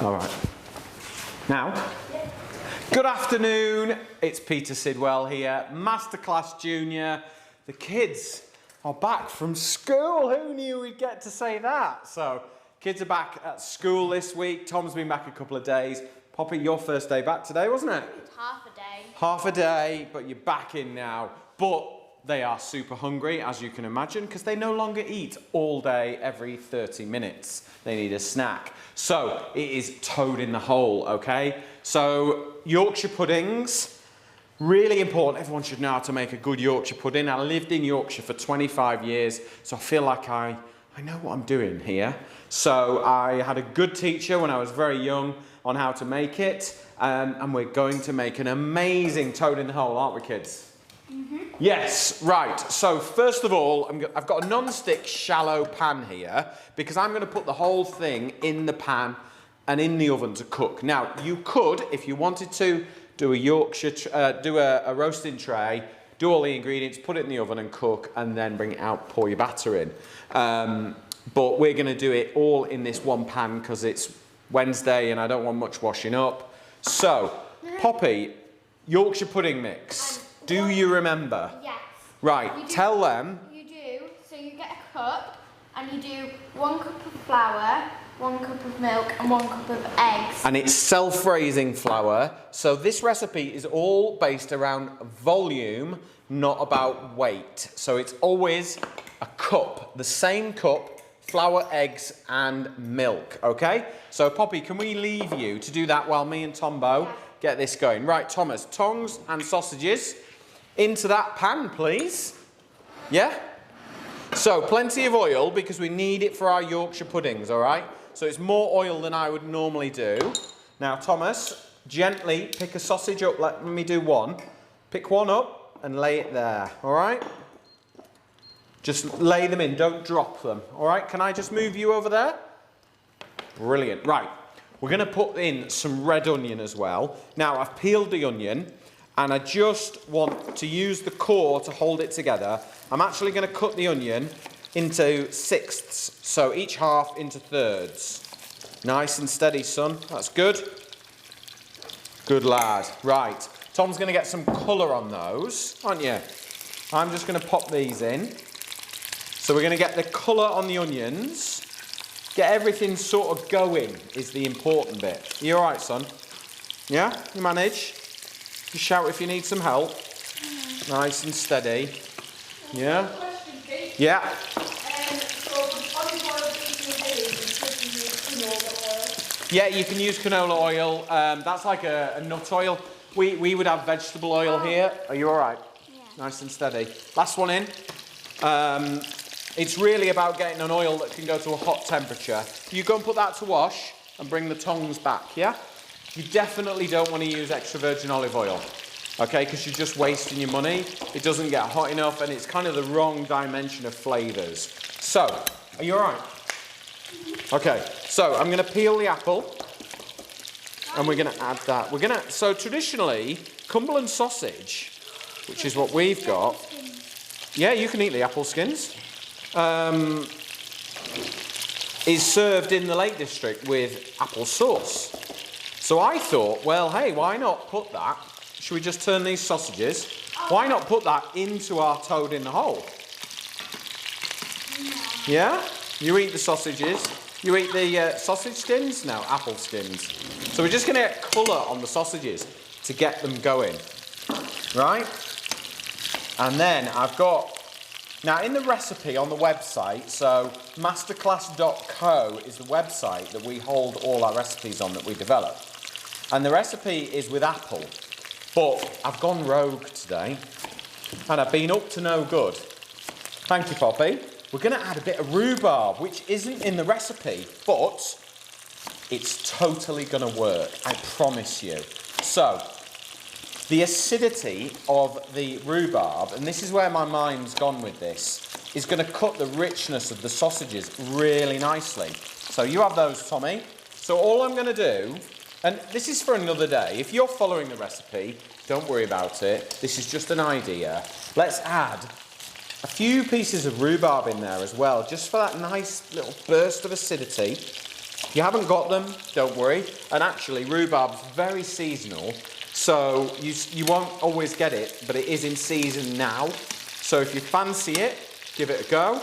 All right. Now, good afternoon. It's Peter Sidwell here, Masterclass Junior. The kids are back from school. Who knew we'd get to say that? So, kids are back at school this week. Tom's been back a couple of days. Poppy, your first day back today, wasn't it? It's half a day. Half a day, but you're back in now. But they are super hungry, as you can imagine, because they no longer eat all day, every 30 minutes. They need a snack. So it is toad in the hole, okay? So Yorkshire puddings, really important. Everyone should know how to make a good Yorkshire pudding. I lived in Yorkshire for 25 years, so I feel like I know what I'm doing here. So I had a good teacher when I was very young on how to make it, and we're going to make an amazing toad in the hole, aren't we, kids? Mm-hmm. Yes, right. So first of all, I've got a non-stick shallow pan here because I'm going to put the whole thing in the pan and in the oven to cook. Now, you could, if you wanted to, do a Yorkshire, do a roasting tray, do all the ingredients, put it in the oven and cook, and then bring it out, pour your batter in. But we're going to do it all in this one pan because it's Wednesday and I don't want much washing up. So, Poppy, Yorkshire pudding mix. Do you remember? Yes. Right, tell them. You do. So you get a cup and you do 1 cup of flour, 1 cup of milk and 1 cup of eggs. And it's self-raising flour. So this recipe is all based around volume, not about weight. So it's always a cup, the same cup, flour, eggs and milk, okay? So Poppy, can we leave you to do that while me and Tombo get this going? Right, Thomas, tongs and sausages into that pan, please. Yeah? So, plenty of oil because we need it for our Yorkshire puddings, all right? So it's more oil than I would normally do. Now, Thomas, gently pick a sausage up. Let me do one. Pick one up and lay it there, all right? Just lay them in, don't drop them, all right? Can I just move you over there? Brilliant. Right, we're going to put in some red onion as well. Now, I've peeled the onion, and I just want to use the core to hold it together. I'm actually going to cut the onion into sixths, so each half into thirds. Nice and steady, son. That's good. Good lad. Right, Tom's going to get some colour on those, aren't you? I'm just going to pop these in. So we're going to get the colour on the onions. Get everything sort of going is the important bit. Are you all right, son? Yeah? You manage? Just shout if you need some help. Nice and steady. Yeah? Yeah. Yeah, you can use canola oil. That's like a nut oil. We would have vegetable oil here. Are you all right? Yeah. Nice and steady. Last one in. It's really about getting an oil that can go to a hot temperature. You go and put that to wash and bring the tongs back, yeah? You definitely don't want to use extra virgin olive oil, okay? Because you're just wasting your money. It doesn't get hot enough and it's kind of the wrong dimension of flavours. So, are you all right? Okay, so I'm going to peel the apple and we're going to add that. So traditionally, Cumberland sausage, which is what we've got. Yeah, you can eat the apple skins. Is served in the Lake District with apple sauce. So I thought, well, hey, why not put that? Should we just turn these sausages? Why not put that into our toad in the hole? Yeah? You eat the sausages. You eat the sausage skins? No, apple skins. So we're just going to get colour on the sausages to get them going. Right? And then I've got... Now, in the recipe on the website, so masterclass.co is the website that we hold all our recipes on that we develop. And the recipe is with apple. But I've gone rogue today, and I've been up to no good. Thank you, Poppy. We're going to add a bit of rhubarb, which isn't in the recipe, but it's totally going to work, I promise you. So, the acidity of the rhubarb, and this is where my mind's gone with this, is going to cut the richness of the sausages really nicely. So you have those, Tommy. So all I'm going to do, and this is for another day, if you're following the recipe, don't worry about it. This is just an idea. Let's add a few pieces of rhubarb in there as well, just for that nice little burst of acidity. you haven't got them, don't worry. And actually, rhubarb's very seasonal, so you won't always get it, but it is in season now. So if you fancy it, give it a go.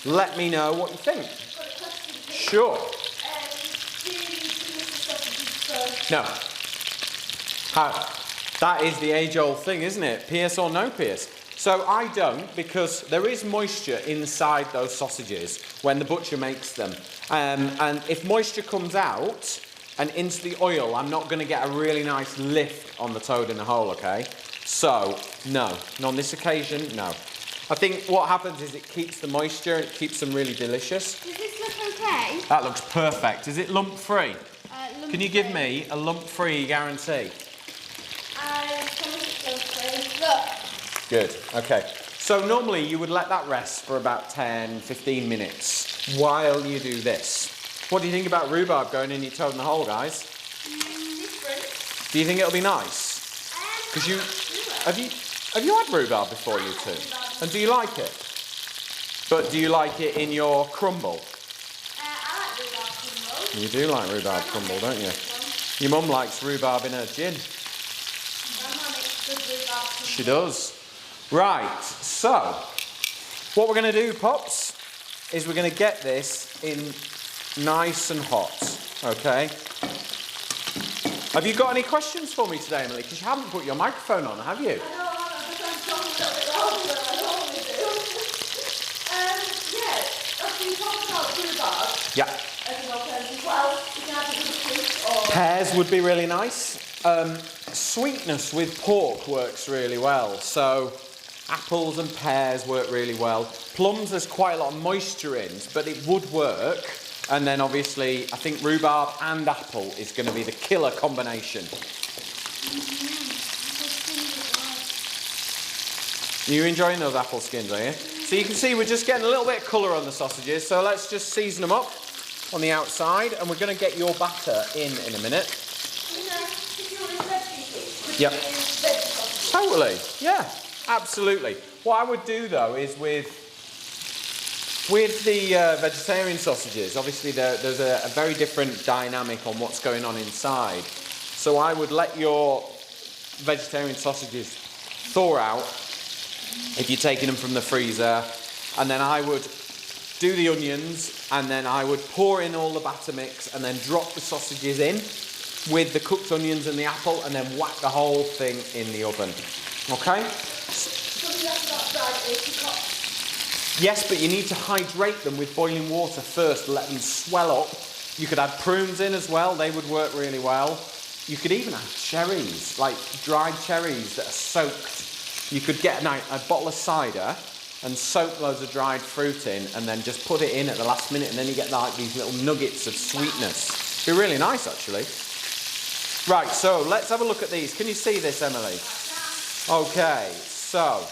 Let me know what you think. Sure. No. How? That is the age-old thing, isn't it? Pierce or no pierce? So I don't, because there is moisture inside those sausages when the butcher makes them. And if moisture comes out and into the oil, I'm not going to get a really nice lift on the toad in the hole, okay? So, no. On this occasion, no. I think what happens is it keeps the moisture and it keeps them really delicious. Does this look okay? That looks perfect. Is it lump-free? Can you give me a lump-free guarantee? Look. Good, okay. So normally you would let that rest for about 10, 15 minutes while you do this. What do you think about rhubarb going in your toad in the hole, guys? Different. Do you think it'll be nice? Because have you had rhubarb before, you two? And do you like it? But do you like it in your crumble? I like rhubarb crumble. You do like rhubarb crumble, don't you? Your mum likes rhubarb in her gin. She does. Right, so what we're going to do, Pops, is we're going to get this in nice and hot, okay? Have you got any questions for me today, Emily? Because you haven't put your microphone on, have you? Yeah. Pears would be really nice. Sweetness with pork works really well. So apples and pears work really well. Plums, there's quite a lot of moisture in, but it would work. And then obviously, I think rhubarb and apple is going to be the killer combination. You're enjoying those apple skins, are you? So you can see we're just getting a little bit of colour on the sausages. So let's just season them up on the outside, and we're going to get your batter in a minute. Yep. Totally. Yeah. Absolutely. What I would do though is with the vegetarian sausages, obviously there's a very different dynamic on what's going on inside. So I would let your vegetarian sausages thaw out if you're taking them from the freezer, and then I would do the onions, and then I would pour in all the batter mix and then drop the sausages in with the cooked onions and the apple, and then whack the whole thing in the oven. Okay? Yes, but you need to hydrate them with boiling water first, let them swell up. You could add prunes in as well, they would work really well. You could even add cherries, like dried cherries that are soaked. You could get a bottle of cider and soak loads of dried fruit in, and then just put it in at the last minute, and then you get like these little nuggets of sweetness. It'd be really nice actually. Right, so let's have a look at these. Can you see this, Emily? Okay, so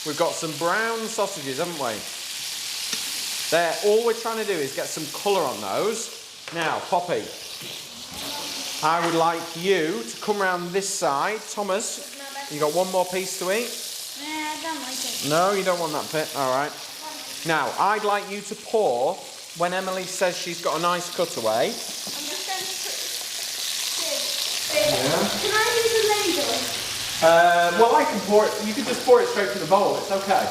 we've got some brown sausages, haven't we? All we're trying to do is get some colour on those. Now, Poppy, I would like you to come around this side. Thomas, you got one more piece to eat? I don't like it. No, you don't want that bit. All right. Now, I'd like you to pour when Emily says she's got a nice cutaway. Can I use a ladle? Well, I can pour it. You can just pour it straight to the bowl. It's okay.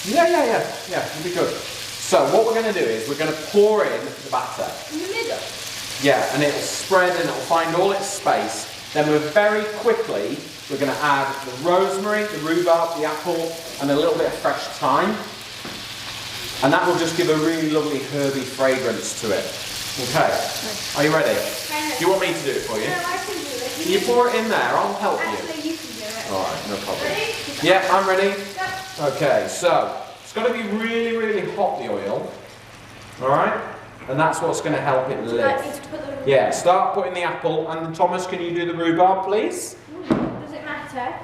Yeah. It'll be good. So what we're going to do is we're going to pour in the batter. In the middle? Yeah, and it'll spread and it'll find all its space. Then we're going to add the rosemary, the rhubarb, the apple, and a little bit of fresh thyme. And that will just give a really lovely herby fragrance to it. Okay. Are you ready? Do you want me to do it for you? No, I can do it. Can you pour it in there? I'll help you. Actually, you can do it. Alright, no problem. Ready? Yeah, I'm ready. Go. Okay, so it's got to be really, really hot, the oil. Alright? And that's what's going to help it Would you like me lift. to put the... Yeah, start putting the apple. And Thomas, can you do the rhubarb, please? Does it matter?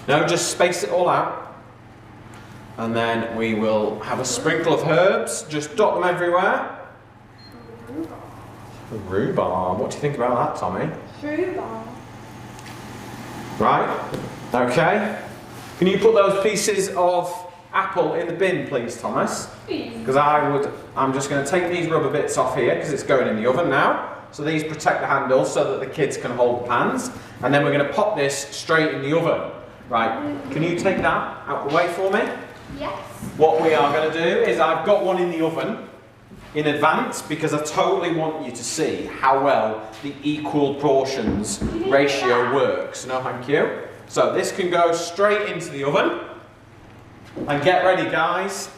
No, just space it all out. And then we will have a sprinkle of herbs. Just dot them everywhere. Rhubarb. What do you think about that, Tommy? Rhubarb. Right. Okay. Can you put those pieces of apple in the bin, please, Thomas? Please. Because I'm just going to take these rubber bits off here because it's going in the oven now. So these protect the handles so that the kids can hold the pans. And then we're going to pop this straight in the oven. Right, can you take that out the way for me? Yes. What we are going to do is I've got one in the oven in advance because I totally want you to see how well the equal portions ratio works. No, thank you. So this can go straight into the oven. And get ready, guys.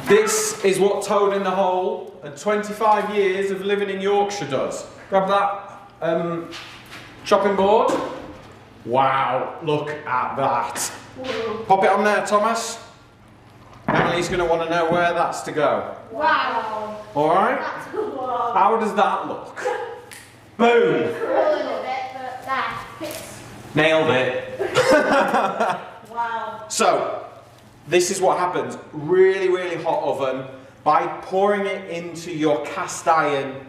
This is what Toad in the Hole and 25 years of living in Yorkshire does. Grab that chopping board. Wow, look at that. Whoa. Pop it on there, Thomas. Emily's going to want to know where that's to go. Wow. All right? That's cool. How does that look? Boom. Rolling a bit, but there. Fits. Nailed it. Wow. So, this is what happens. Really, really hot oven. By pouring it into your cast aluminium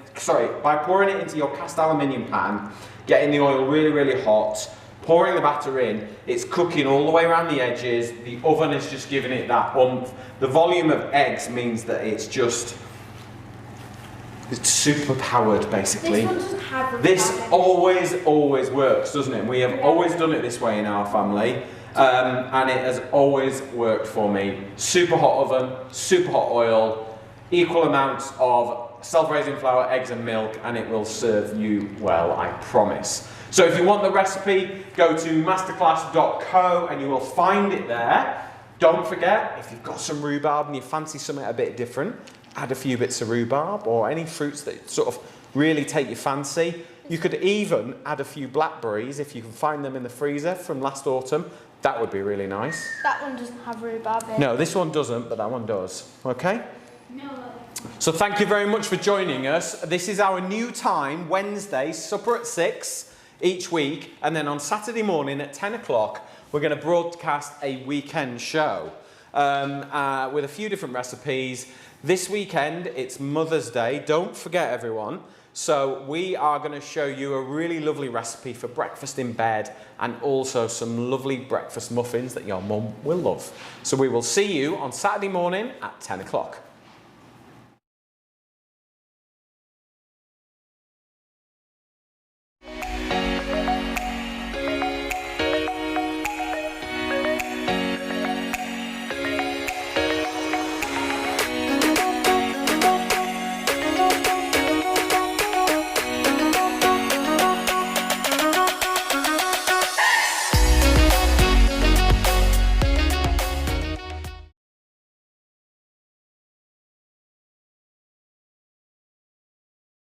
pan, getting the oil really, really hot, pouring the batter in, it's cooking all the way around the edges. The oven is just giving it that oomph. The volume of eggs means that it's super powered, basically. This one doesn't have This always works, doesn't it? We have always done it this way in our family. And it has always worked for me. Super hot oven, super hot oil, equal amounts of self-raising flour, eggs and milk, and it will serve you well, I promise. So if you want the recipe, go to masterclass.co and you will find it there. Don't forget, if you've got some rhubarb and you fancy something a bit different, add a few bits of rhubarb or any fruits that sort of really take your fancy. You could even add a few blackberries if you can find them in the freezer from last autumn. That would be really nice. That one doesn't have rhubarb in. No, this one doesn't, but that one does. Okay? No. So thank you very much for joining us. This is our new time, Wednesday, supper at 6 each week. And then on Saturday morning at 10 o'clock, we're going to broadcast a weekend show with a few different recipes. This weekend, it's Mother's Day. Don't forget, everyone. So we are going to show you a really lovely recipe for breakfast in bed and also some lovely breakfast muffins that your mum will love. So we will see you on Saturday morning at 10 o'clock.